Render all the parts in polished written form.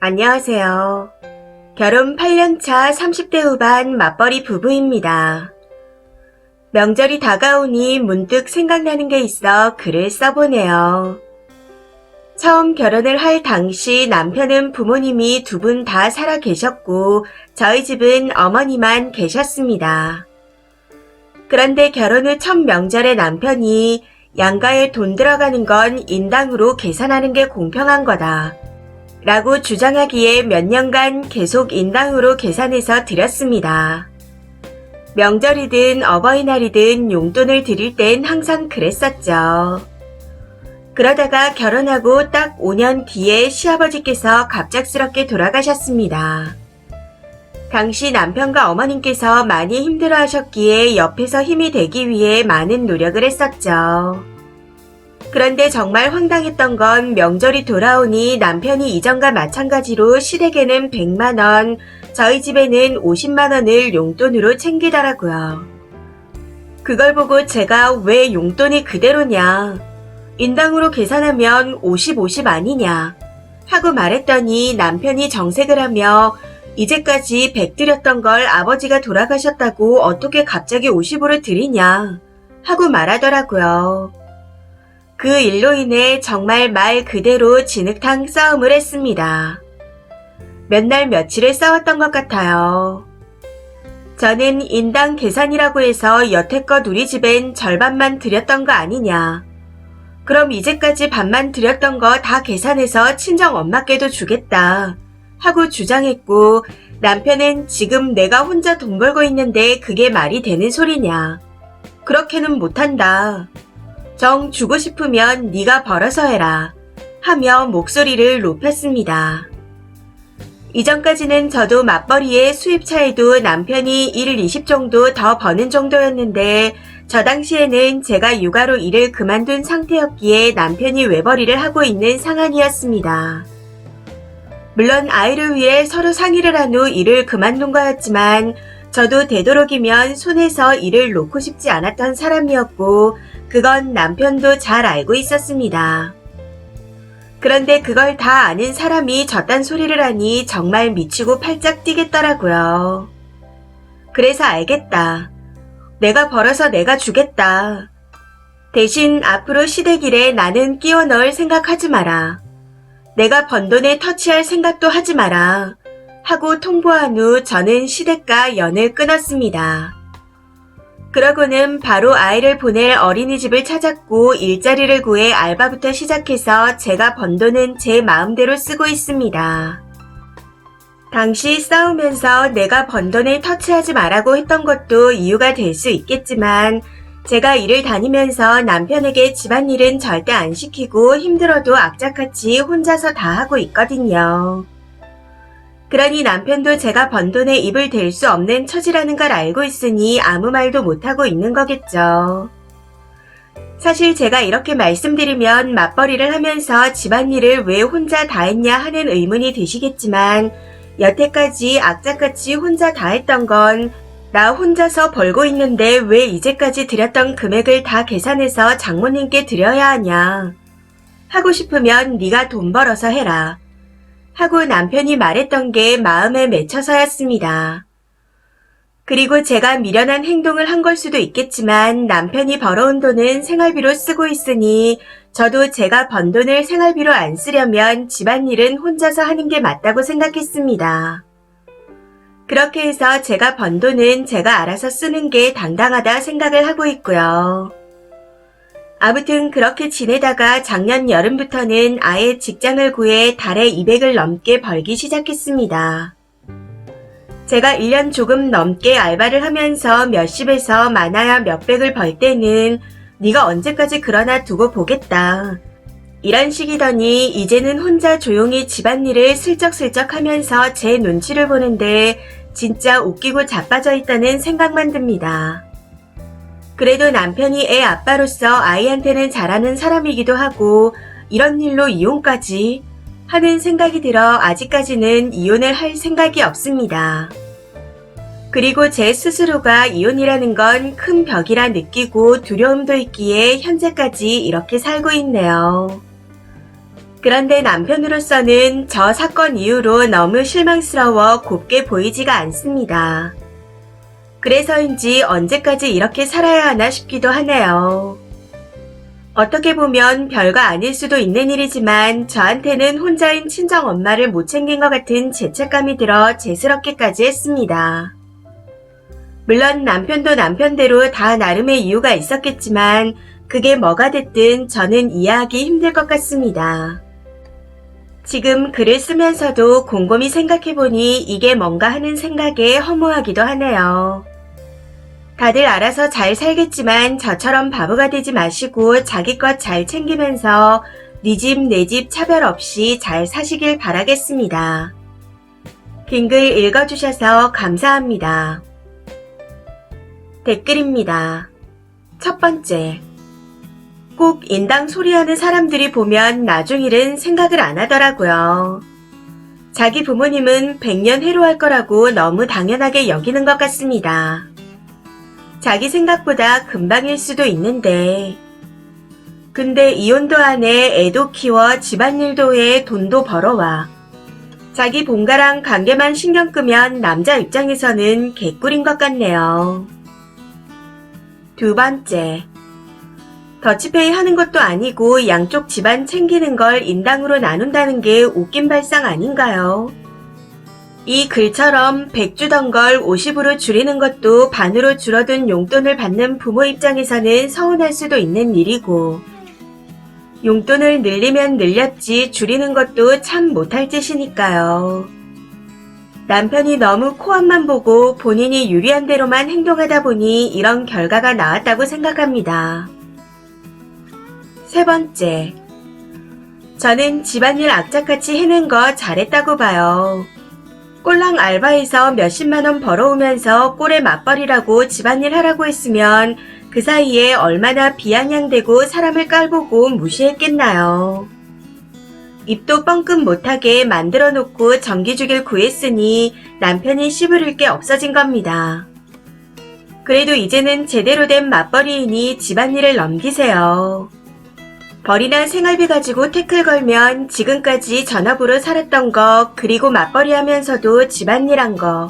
안녕하세요. 결혼 8년차 30대 후반 맞벌이 부부입니다. 명절이 다가오니 문득 생각나는 게 있어 글을 써보네요. 처음 결혼을 할 당시 남편은 부모님이 두 분 다 살아 계셨고 저희 집은 어머니만 계셨습니다. 그런데 결혼 후 첫 명절에 남편이 양가에 돈 들어가는 건 인당으로 계산하는 게 공평한 거다 라고 주장하기에 몇 년간 계속 인당으로 계산해서 드렸습니다. 명절이든 어버이날이든 용돈을 드릴 땐 항상 그랬었죠. 그러다가 결혼하고 딱 5년 뒤에 시아버지께서 갑작스럽게 돌아가셨습니다. 당시 남편과 어머님께서 많이 힘들어 하셨기에 옆에서 힘이 되기 위해 많은 노력을 했었죠. 그런데 정말 황당했던 건 명절이 돌아오니 남편이 이전과 마찬가지로 시댁에는 100만원, 저희 집에는 50만원을 용돈으로 챙기더라고요. 그걸 보고 제가 왜 용돈이 그대로냐, 인당으로 계산하면 50, 50 아니냐 하고 말했더니 남편이 정색을 하며 이제까지 100 드렸던 걸 아버지가 돌아가셨다고 어떻게 갑자기 50으로 드리냐 하고 말하더라고요. 그 일로 인해 정말 말 그대로 진흙탕 싸움을 했습니다. 몇 날 며칠을 싸웠던 것 같아요. 저는 인당 계산이라고 해서 여태껏 우리 집엔 절반만 드렸던 거 아니냐. 그럼 이제까지 반만 드렸던 거 다 계산해서 친정 엄마께도 주겠다 하고 주장했고, 남편은 지금 내가 혼자 돈 벌고 있는데 그게 말이 되는 소리냐. 그렇게는 못한다. 정 주고 싶으면 네가 벌어서 해라 하며 목소리를 높였습니다. 이전까지는 저도 맞벌이의 수입 차이도 남편이 1, 20 정도 더 버는 정도였는데 저 당시에는 제가 육아로 일을 그만둔 상태였기에 남편이 외벌이를 하고 있는 상황이었습니다. 물론 아이를 위해 서로 상의를 한 후 일을 그만둔 거였지만 저도 되도록이면 손에서 일을 놓고 싶지 않았던 사람이었고 그건 남편도 잘 알고 있었습니다. 그런데 그걸 다 아는 사람이 저딴 소리를 하니 정말 미치고 팔짝 뛰겠더라고요. 그래서 알겠다. 내가 벌어서 내가 주겠다. 대신 앞으로 시댁일에 나는 끼워 넣을 생각하지 마라. 내가 번 돈에 터치할 생각도 하지 마라. 하고 통보한 후 저는 시댁과 연을 끊었습니다. 그러고는 바로 아이를 보낼 어린이집을 찾았고 일자리를 구해 알바부터 시작해서 제가 번 돈은 제 마음대로 쓰고 있습니다. 당시 싸우면서 내가 번 돈에 터치하지 말라고 했던 것도 이유가 될 수 있겠지만 제가 일을 다니면서 남편에게 집안일은 절대 안 시키고 힘들어도 악착같이 혼자서 다 하고 있거든요. 그러니 남편도 제가 번 돈에 입을 댈 수 없는 처지라는 걸 알고 있으니 아무 말도 못하고 있는 거겠죠. 사실 제가 이렇게 말씀드리면 맞벌이를 하면서 집안일을 왜 혼자 다 했냐 하는 의문이 드시겠지만 여태까지 악착같이 혼자 다 했던 건 나 혼자서 벌고 있는데 왜 이제까지 드렸던 금액을 다 계산해서 장모님께 드려야 하냐. 하고 싶으면 네가 돈 벌어서 해라. 하고 남편이 말했던 게 마음에 맺혀서였습니다. 그리고 제가 미련한 행동을 한 걸 수도 있겠지만 남편이 벌어온 돈은 생활비로 쓰고 있으니 저도 제가 번 돈을 생활비로 안 쓰려면 집안일은 혼자서 하는 게 맞다고 생각했습니다. 그렇게 해서 제가 번 돈은 제가 알아서 쓰는 게 당당하다 생각을 하고 있고요. 아무튼 그렇게 지내다가 작년 여름부터는 아예 직장을 구해 달에 200을 넘게 벌기 시작했습니다. 제가 1년 조금 넘게 알바를 하면서 몇십에서 많아야 몇백을 벌 때는 네가 언제까지 그러나 두고 보겠다. 이런 식이더니 이제는 혼자 조용히 집안일을 슬쩍슬쩍 하면서 제 눈치를 보는데 진짜 웃기고 자빠져 있다는 생각만 듭니다. 그래도 남편이 애 아빠로서 아이한테는 잘하는 사람이기도 하고 이런 일로 이혼까지 하는 생각이 들어 아직까지는 이혼을 할 생각이 없습니다. 그리고 제 스스로가 이혼이라는 건 큰 벽이라 느끼고 두려움도 있기에 현재까지 이렇게 살고 있네요. 그런데 남편으로서는 저 사건 이후로 너무 실망스러워 곱게 보이지가 않습니다. 그래서인지 언제까지 이렇게 살아야 하나 싶기도 하네요. 어떻게 보면 별거 아닐 수도 있는 일이지만 저한테는 혼자인 친정엄마를 못 챙긴 것 같은 죄책감이 들어 죄스럽기까지 했습니다. 물론 남편도 남편대로 다 나름의 이유가 있었겠지만 그게 뭐가 됐든 저는 이해하기 힘들 것 같습니다. 지금 글을 쓰면서도 곰곰이 생각해보니 이게 뭔가 하는 생각에 허무하기도 하네요. 다들 알아서 잘 살겠지만 저처럼 바보가 되지 마시고 자기 것 잘 챙기면서 네 집 내 집 차별 없이 잘 사시길 바라겠습니다. 긴 글 읽어주셔서 감사합니다. 댓글입니다. 첫 번째. 꼭 인당 소리하는 사람들이 보면 나중 일은 생각을 안 하더라고요. 자기 부모님은 100년 해로할 거라고 너무 당연하게 여기는 것 같습니다. 자기 생각보다 금방일 수도 있는데. 근데 이혼도 안 해 애도 키워 집안일도 해 돈도 벌어와. 자기 본가랑 관계만 신경 끄면 남자 입장에서는 개꿀인 것 같네요. 두 번째. 더치페이 하는 것도 아니고 양쪽 집안 챙기는 걸 인당으로 나눈다는 게 웃긴 발상 아닌가요? 이 글처럼 100 주던 걸 50으로 줄이는 것도 반으로 줄어든 용돈을 받는 부모 입장에서는 서운할 수도 있는 일이고, 용돈을 늘리면 늘렸지 줄이는 것도 참 못할 짓이니까요. 남편이 너무 코앞만 보고 본인이 유리한 대로만 행동하다 보니 이런 결과가 나왔다고 생각합니다. 세 번째. 저는 집안일 악착같이 해낸 거 잘했다고 봐요. 꼴랑 알바해서 몇십만 원 벌어오면서 꼴에 맞벌이라고 집안일 하라고 했으면 그 사이에 얼마나 비아냥대고 사람을 깔보고 무시했겠나요. 입도 뻥끗 못하게 만들어 놓고 정기주기를 구했으니 남편이 씹으릴 게 없어진 겁니다. 그래도 이제는 제대로 된 맞벌이이니 집안일을 넘기세요. 벌이나 생활비 가지고 태클 걸면 지금까지 전업으로 살았던 거, 그리고 맞벌이 하면서도 집안일 한 거,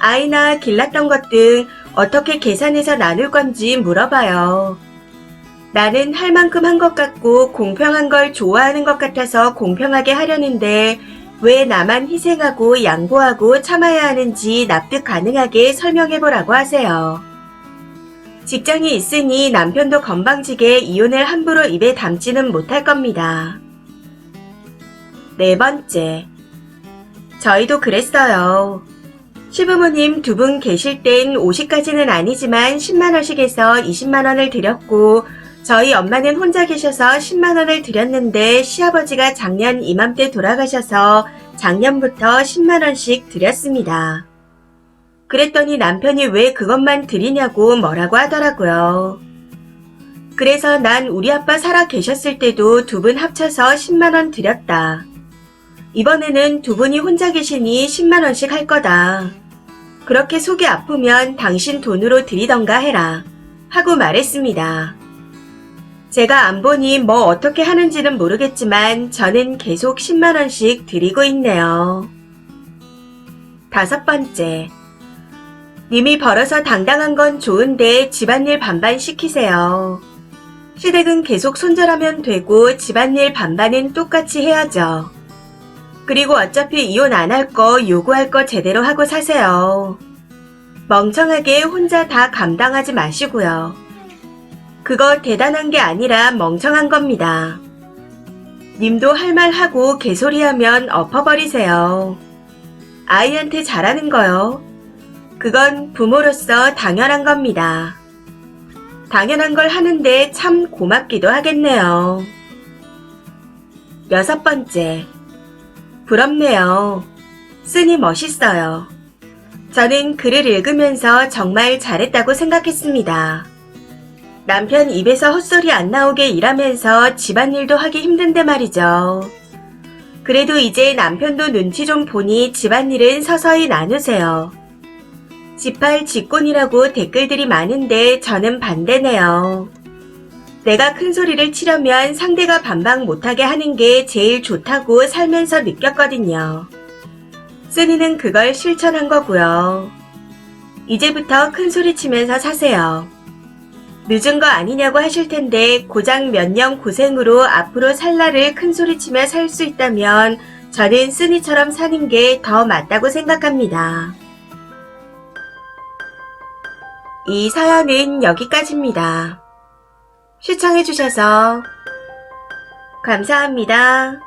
아이나 길렀던 것 등 어떻게 계산해서 나눌 건지 물어봐요. 나는 할 만큼 한 것 같고 공평한 걸 좋아하는 것 같아서 공평하게 하려는데 왜 나만 희생하고 양보하고 참아야 하는지 납득 가능하게 설명해보라고 하세요. 직장이 있으니 남편도 건방지게 이혼을 함부로 입에 담지는 못할 겁니다. 네 번째. 저희도 그랬어요. 시부모님 두 분 계실 땐 50까지는 아니지만 10만원씩 해서 20만원을 드렸고, 저희 엄마는 혼자 계셔서 10만원을 드렸는데 시아버지가 작년 이맘때 돌아가셔서 작년부터 10만원씩 드렸습니다. 그랬더니 남편이 왜 그것만 드리냐고 뭐라고 하더라고요. 그래서 난 우리 아빠 살아 계셨을 때도 두 분 합쳐서 10만원 드렸다. 이번에는 두 분이 혼자 계시니 10만원씩 할 거다. 그렇게 속이 아프면 당신 돈으로 드리던가 해라. 하고 말했습니다. 제가 안 보니 뭐 어떻게 하는지는 모르겠지만 저는 계속 10만원씩 드리고 있네요. 다섯 번째. 님이 벌어서 당당한 건 좋은데 집안일 반반 시키세요. 시댁은 계속 손절하면 되고 집안일 반반은 똑같이 해야죠. 그리고 어차피 이혼 안 할 거 요구할 거 제대로 하고 사세요. 멍청하게 혼자 다 감당하지 마시고요. 그거 대단한 게 아니라 멍청한 겁니다. 님도 할 말 하고 개소리하면 엎어버리세요. 아이한테 잘하는 거요. 그건 부모로서 당연한 겁니다. 당연한 걸 하는데 참 고맙기도 하겠네요. 여섯 번째. 부럽네요. 쓰니 멋있어요. 저는 글을 읽으면서 정말 잘했다고 생각했습니다. 남편 입에서 헛소리 안 나오게 일하면서 집안일도 하기 힘든데 말이죠. 그래도 이제 남편도 눈치 좀 보니 집안일은 서서히 나누세요. 집할 직권이라고 댓글들이 많은데 저는 반대네요. 내가 큰 소리를 치려면 상대가 반박 못하게 하는 게 제일 좋다고 살면서 느꼈거든요. 쓰니는 그걸 실천한 거고요. 이제부터 큰 소리 치면서 사세요. 늦은 거 아니냐고 하실 텐데 고작 몇 년 고생으로 앞으로 살 날을 큰 소리 치며 살 수 있다면 저는 쓰니처럼 사는 게 더 맞다고 생각합니다. 이 사연은 여기까지입니다. 시청해주셔서 감사합니다.